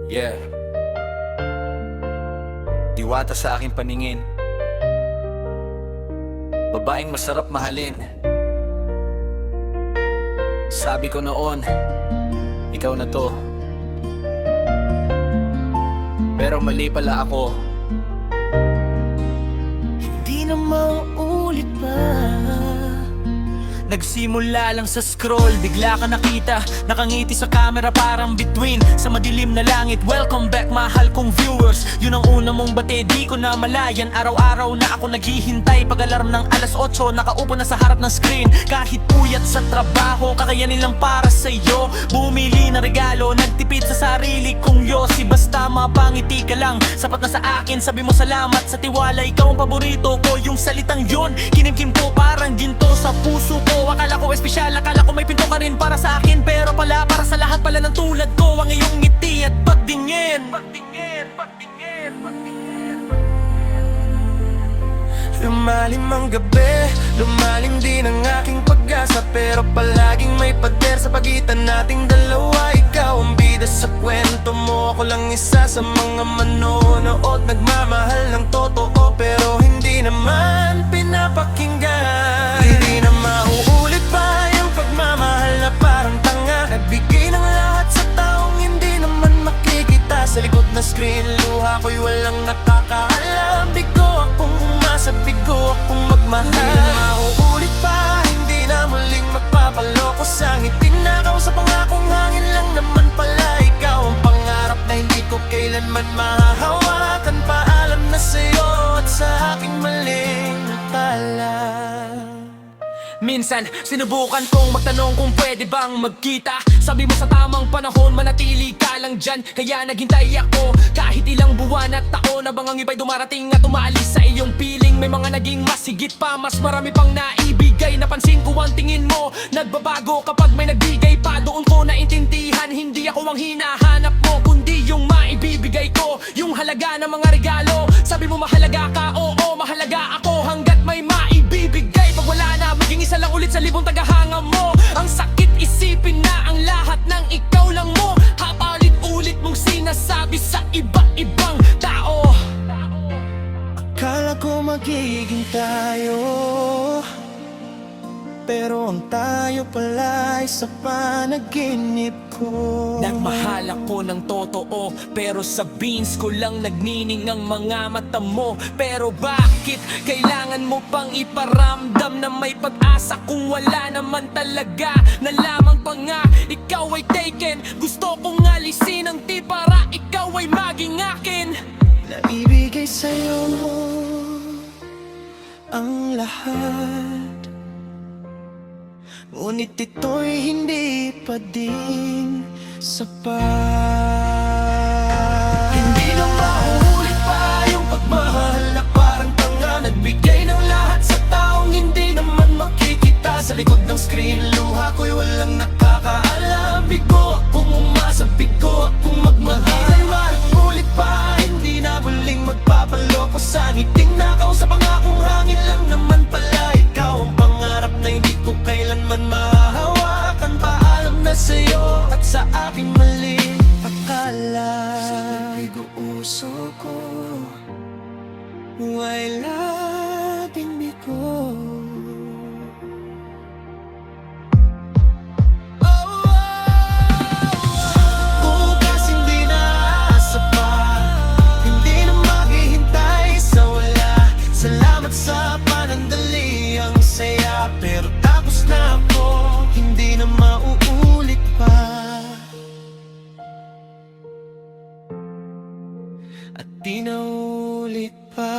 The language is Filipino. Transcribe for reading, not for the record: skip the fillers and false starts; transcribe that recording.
Yeah. Diwata sa aking paningin, babaeng masarap mahalin. Sabi ko noon, ikaw na to. Pero mali pala ako. Hindi na mauulit pa. Nagsimula lang sa scroll, bigla ka nakita, nakangiti sa camera parang bituin sa madilim na langit. Welcome back mahal kong viewers. Yun ang una mong bate, di ko na malayan. Araw-araw na ako naghihintay, pag-alarm ng alas 8, nakaupo na sa harap ng screen. Kahit puyat sa trabaho, kakayanin lang para sa'yo. Bumili ng regalo, nagtipid sa sarili kong yosi. Basta mapangiti ka lang, sapat na sa akin. Sabi mo salamat sa tiwala, ikaw ang paborito ko. Yung salitang yun, kinimkim ko parang ginto sa puso ko. Akala ko espesyal, akala ko may pinto ka rin para sa akin. Pero pala, para sa lahat pala ng tulad ko, ang iyong ngiti at pagtingin. Lumalim ang gabi, lumalim din ang aking pag-asa. Pero palaging may pader sa pagitan nating dalawa. Ikaw ang bida sa kwento mo, ako lang isa sa mga manonood. Nagmamahal ng totoo pero hindi naman pinapakinggan. Hindi na mauulit pa yung pagmamahal na parang tanga. Nagbigay ng lahat sa taong hindi naman makikita. Sa likod na screen, luha ko'y walang nakakaalam. Bigo akong umasa, bigo akong magmahal. Hindi na mauulit pa, hindi na muling magpapaloko sa ngiting nakaw sa pangakong hangin lang naman pala. Ikaw ang pangarap na hindi ko kailanman mahahawakan. Paalam na sa'yo at sa aking maling akala. Minsan, sinubukan kong magtanong kung pwede bang magkita. Sabi mo sa tamang panahon, manatili ka lang dyan. Kaya naghintay ako kahit ilang buwan at taon. Habang ang iba'y dumarating at umalis sa iyong piling. May mga naging mas higit pa, mas marami pang naibigay. Napansin ko ang tingin mo, nagbabago kapag may nagbigay pa. Doon ko naintindihan, hindi ako ang hinahanap mo, kundi yung maibibigay ko, yung halaga ng mga regalo. Sabi mo mahalaga ka, oo, mahalaga ako. Hanggat may maibibigay, pag wala na, maging isa lang ulit sa libong tagahanga mo. Ang sakit isipin na ang lahat ng ikaw lang mo. Hapalit-ulit mong sinasabi sa iba-ibang tao. Akala ko magiging tayo, pero ang tayo pala ay sa panaginip ko. Nagmahal ako ng totoo, pero sa beans ko lang nagnining ang mga mata mo. Pero bakit kailangan mo pang iparamdam na may pag-asa kung wala naman talaga? Nalaman pa nga, ikaw ay taken. Gusto kong alisin ang ti para ikaw ay maging akin. Naibigay sa'yo ang lahat, ngunit ito'y hindi pa din sapat. Hindi na mauulit pa yung pagmahal na parang tanga. Nagbigay ng lahat sa taong hindi naman makikita. Sa likod ng screen, luha ko'y walang nakakaalam. Bigo akong umasa, bigo akong magmahal. Hindi na mauulit pa, hindi na muling magpapaloko sa ngiting nakaw sa pangakong hangin lang naman pala. Ikaw ang pangarap na hindi ko kailanman mahahawakan. Paalam na sa'yo at sa aking maling akala. Sa pag-uuso ko, ay laging bigo. Bukas hindi na aasa pa, hindi na maghihintay sa wala. Salamat sa panandali, ang saya. Pero tapos na ako, hindi na mauulit pa. At di na ulit pa.